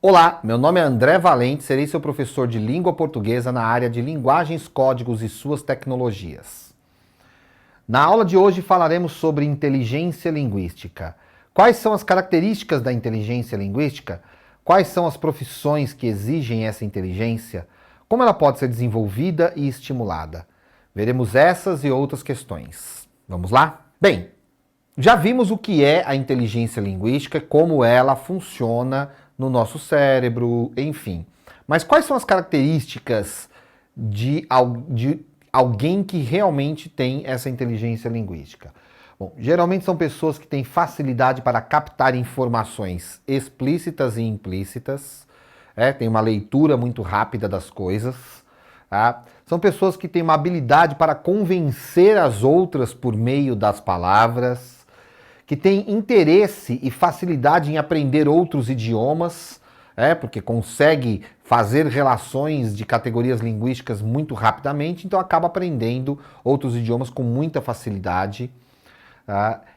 Olá, meu nome é André Valente, serei seu professor de língua portuguesa na área de linguagens, códigos e suas tecnologias. Na aula de hoje falaremos sobre inteligência linguística. Quais são as características da inteligência linguística? Quais são as profissões que exigem essa inteligência? Como ela pode ser desenvolvida e estimulada? Veremos essas e outras questões. Vamos lá? Bem, já vimos o que é a inteligência linguística, como ela funciona no nosso cérebro, enfim. Mas quais são as características de alguém que realmente tem essa inteligência linguística? Bom, geralmente são pessoas que têm facilidade para captar informações explícitas e implícitas, têm uma leitura muito rápida das coisas, tá? São pessoas que têm uma habilidade para convencer as outras por meio das palavras, que tem interesse e facilidade em aprender outros idiomas, porque consegue fazer relações de categorias linguísticas muito rapidamente, então acaba aprendendo outros idiomas com muita facilidade.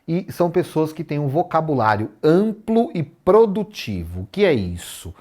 E são pessoas que têm um vocabulário amplo e produtivo. O que é isso?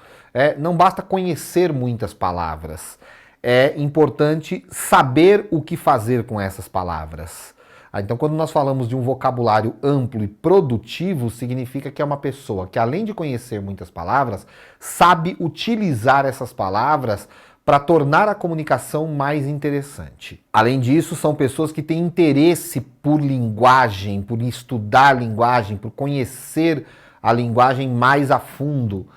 Não basta conhecer muitas palavras, é importante saber o que fazer com essas palavras. Então, quando nós falamos de um vocabulário amplo e produtivo, significa que é uma pessoa que, além de conhecer muitas palavras, sabe utilizar essas palavras para tornar a comunicação mais interessante. Além disso, são pessoas que têm interesse por linguagem, por estudar linguagem, por conhecer a linguagem mais a fundo.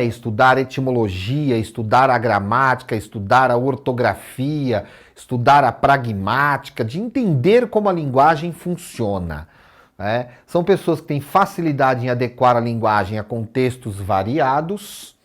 Estudar etimologia, estudar a gramática, estudar a ortografia, estudar a pragmática, de entender como a linguagem funciona. São pessoas que têm facilidade em adequar a linguagem a contextos variados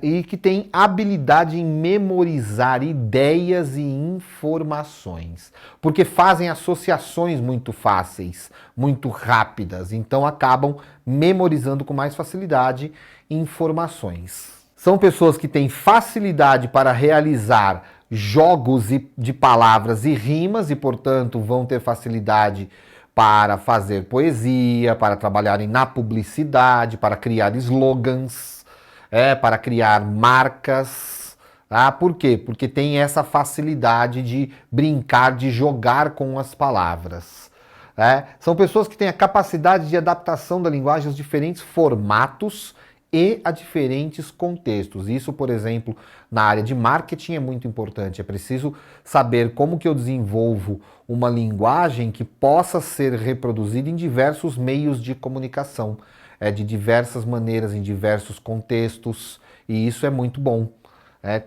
e que têm habilidade em memorizar ideias e informações, porque fazem associações muito fáceis, muito rápidas, então acabam memorizando com mais facilidade informações. São pessoas que têm facilidade para realizar jogos de palavras e rimas e, portanto, vão ter facilidade para fazer poesia, para trabalharem na publicidade, para criar slogans, para criar marcas. Por quê? Porque tem essa facilidade de brincar, de jogar com as palavras. São pessoas que têm a capacidade de adaptação da linguagem aos diferentes formatos e a diferentes contextos. Isso, por exemplo, na área de marketing é muito importante. É preciso saber como que eu desenvolvo uma linguagem que possa ser reproduzida em diversos meios de comunicação, de diversas maneiras, em diversos contextos, e isso é muito bom,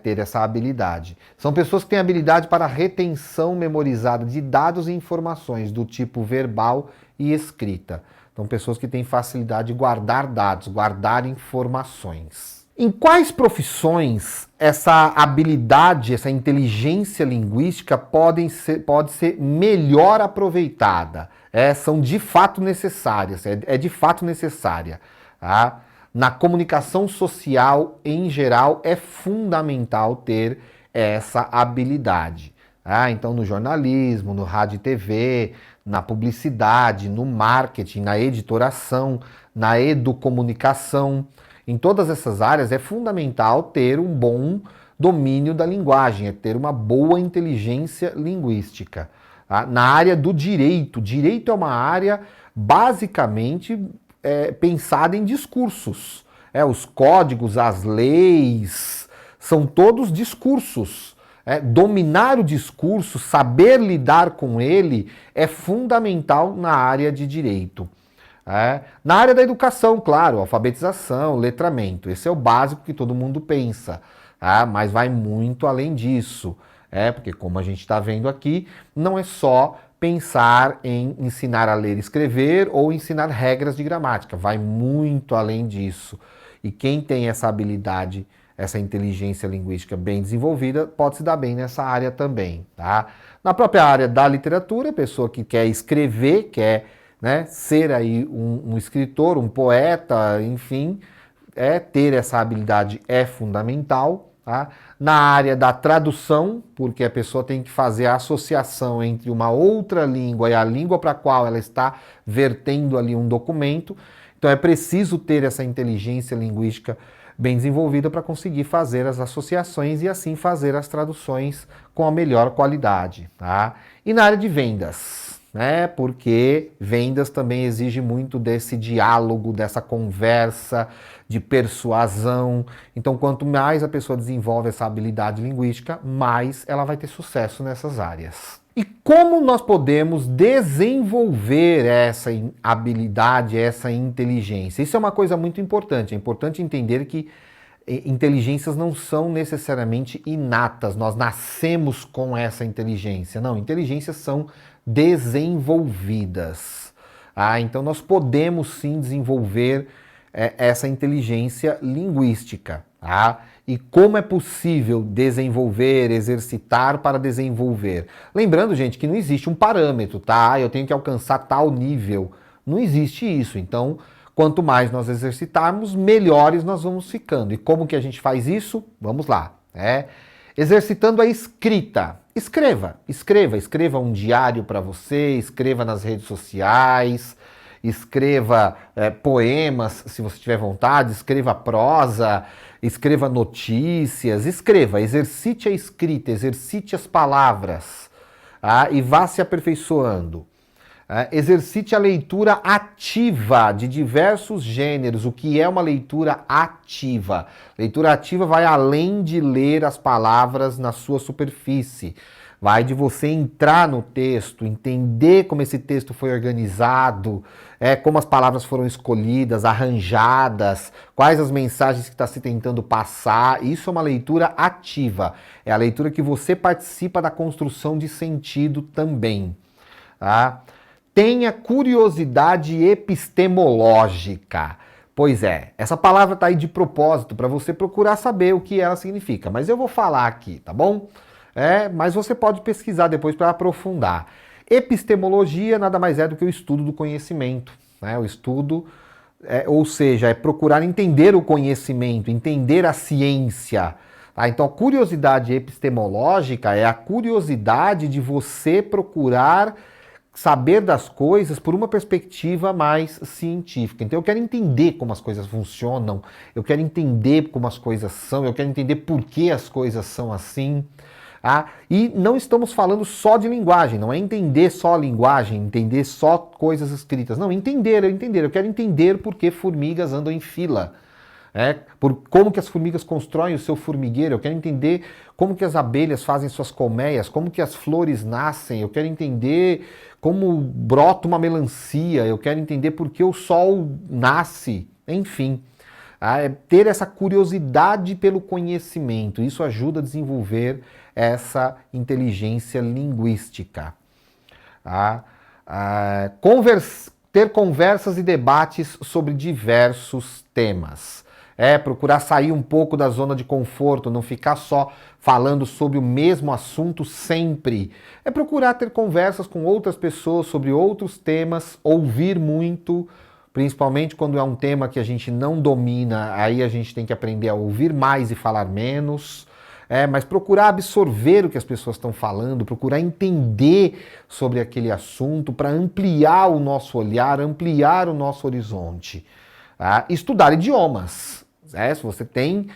ter essa habilidade. São pessoas que têm habilidade para retenção memorizada de dados e informações do tipo verbal e escrita. São pessoas que têm facilidade de guardar dados, guardar informações. Em quais profissões essa habilidade, essa inteligência linguística pode ser melhor aproveitada? São de fato necessárias, é de fato necessária. Tá? Na comunicação social, em geral, é fundamental ter essa habilidade. Então, no jornalismo, no rádio e TV, na publicidade, no marketing, na editoração, na educomunicação, em todas essas áreas é fundamental ter um bom domínio da linguagem, ter uma boa inteligência linguística. Na área do direito, direito é uma área basicamente pensada em discursos. Os códigos, as leis, são todos discursos. Dominar o discurso, saber lidar com ele é fundamental na área de direito. Na área da educação, claro, alfabetização, letramento, esse é o básico que todo mundo pensa, mas vai muito além disso, porque como a gente está vendo aqui, não é só pensar em ensinar a ler e escrever ou ensinar regras de gramática, vai muito além disso. E quem tem essa habilidade, essa inteligência linguística bem desenvolvida, pode se dar bem nessa área também, tá? Na própria área da literatura, a pessoa que quer escrever, quer ser aí um escritor, um poeta, enfim, ter essa habilidade é fundamental. Tá? Na área da tradução, porque a pessoa tem que fazer a associação entre uma outra língua e a língua para a qual ela está vertendo ali um documento. Então é preciso ter essa inteligência linguística bem desenvolvida para conseguir fazer as associações e assim fazer as traduções com a melhor qualidade, tá? E na área de vendas, né? Porque vendas também exige muito desse diálogo, dessa conversa, de persuasão. Então, quanto mais a pessoa desenvolve essa habilidade linguística, mais ela vai ter sucesso nessas áreas. E como nós podemos desenvolver essa habilidade, essa inteligência? Isso é uma coisa muito importante. É importante entender que inteligências não são necessariamente inatas. Nós nascemos com essa inteligência. Não, inteligências são desenvolvidas. Então nós podemos sim desenvolver essa inteligência linguística. E como é possível desenvolver, exercitar para desenvolver? Lembrando, gente, que não existe um parâmetro, tá? Eu tenho que alcançar tal nível. Não existe isso. Então, quanto mais nós exercitarmos, melhores nós vamos ficando. E como que a gente faz isso? Vamos lá. Exercitando a escrita. Escreva um diário para você, escreva nas redes sociais, escreva poemas, se você tiver vontade, escreva prosa, escreva notícias, exercite a escrita, exercite as palavras, e vá se aperfeiçoando. Exercite a leitura ativa de diversos gêneros. O que é uma leitura ativa? Leitura ativa vai além de ler as palavras na sua superfície. Vai de você entrar no texto, entender como esse texto foi organizado, como as palavras foram escolhidas, arranjadas, quais as mensagens que está se tentando passar. Isso é uma leitura ativa. É a leitura que você participa da construção de sentido também. Tá? Tenha curiosidade epistemológica. Pois é, essa palavra está aí de propósito para você procurar saber o que ela significa. Mas eu vou falar aqui, tá bom? Mas você pode pesquisar depois para aprofundar. Epistemologia nada mais é do que o estudo do conhecimento. O estudo, ou seja, é procurar entender o conhecimento, entender a ciência. Então, a curiosidade epistemológica é a curiosidade de você procurar saber das coisas por uma perspectiva mais científica. Então eu quero entender como as coisas funcionam, eu quero entender como as coisas são, eu quero entender por que as coisas são assim. E não estamos falando só de linguagem, não é entender só a linguagem, entender só coisas escritas. Não, eu quero entender por que formigas andam em fila. Por como que as formigas constroem o seu formigueiro, eu quero entender como que as abelhas fazem suas colmeias, como que as flores nascem, eu quero entender como brota uma melancia, eu quero entender por que o sol nasce, enfim. Ter essa curiosidade pelo conhecimento, isso ajuda a desenvolver essa inteligência linguística. Ter conversas e debates sobre diversos temas. Procurar sair um pouco da zona de conforto, não ficar só falando sobre o mesmo assunto sempre. Procurar ter conversas com outras pessoas sobre outros temas, ouvir muito, principalmente quando é um tema que a gente não domina, aí a gente tem que aprender a ouvir mais e falar menos. Mas procurar absorver o que as pessoas estão falando, procurar entender sobre aquele assunto para ampliar o nosso olhar, ampliar o nosso horizonte. Estudar idiomas. Se você tem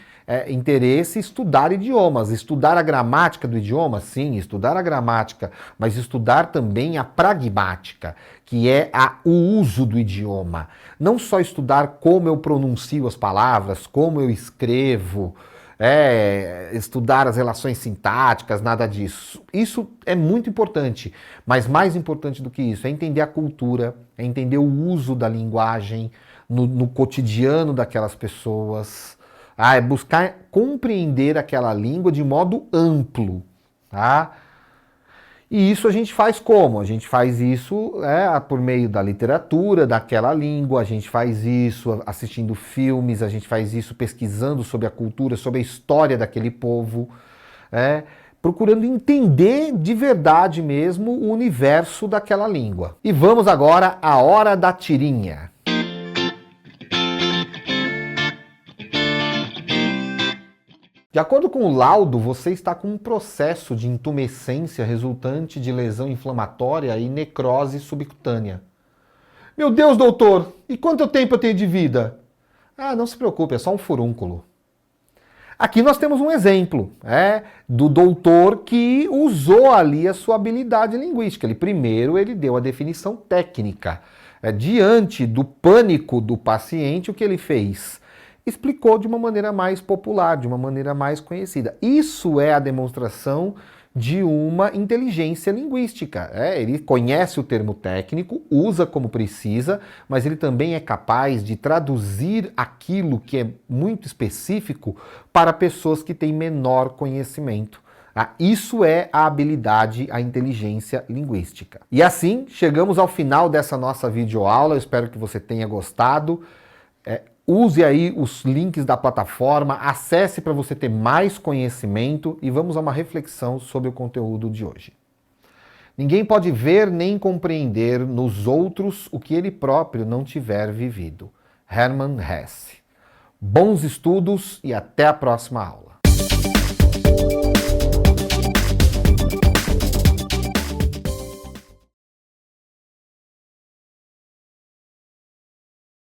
interesse, estudar idiomas, estudar a gramática do idioma, sim, estudar a gramática, mas estudar também a pragmática, que é o uso do idioma. Não só estudar como eu pronuncio as palavras, como eu escrevo, estudar as relações sintáticas, nada disso. Isso é muito importante, mas mais importante do que isso é entender a cultura, é entender o uso da linguagem no cotidiano daquelas pessoas, é buscar compreender aquela língua de modo amplo, tá? E isso a gente faz como? A gente faz isso por meio da literatura daquela língua, a gente faz isso assistindo filmes, a gente faz isso pesquisando sobre a cultura, sobre a história daquele povo, procurando entender de verdade mesmo o universo daquela língua. E vamos agora à hora da tirinha. De acordo com o laudo, você está com um processo de intumescência resultante de lesão inflamatória e necrose subcutânea. Meu Deus, doutor! E quanto tempo eu tenho de vida? Não se preocupe, é só um furúnculo. Aqui nós temos um exemplo do doutor que usou ali a sua habilidade linguística. Ele deu a definição técnica. Diante do pânico do paciente, o que ele fez? Explicou de uma maneira mais popular, de uma maneira mais conhecida. Isso é a demonstração de uma inteligência linguística. Ele conhece o termo técnico, usa como precisa, mas ele também é capaz de traduzir aquilo que é muito específico para pessoas que têm menor conhecimento. Isso é a habilidade, a inteligência linguística. E assim, chegamos ao final dessa nossa videoaula. Eu espero que você tenha gostado. Use aí os links da plataforma, acesse para você ter mais conhecimento e vamos a uma reflexão sobre o conteúdo de hoje. Ninguém pode ver nem compreender nos outros o que ele próprio não tiver vivido. Hermann Hesse. Bons estudos e até a próxima aula.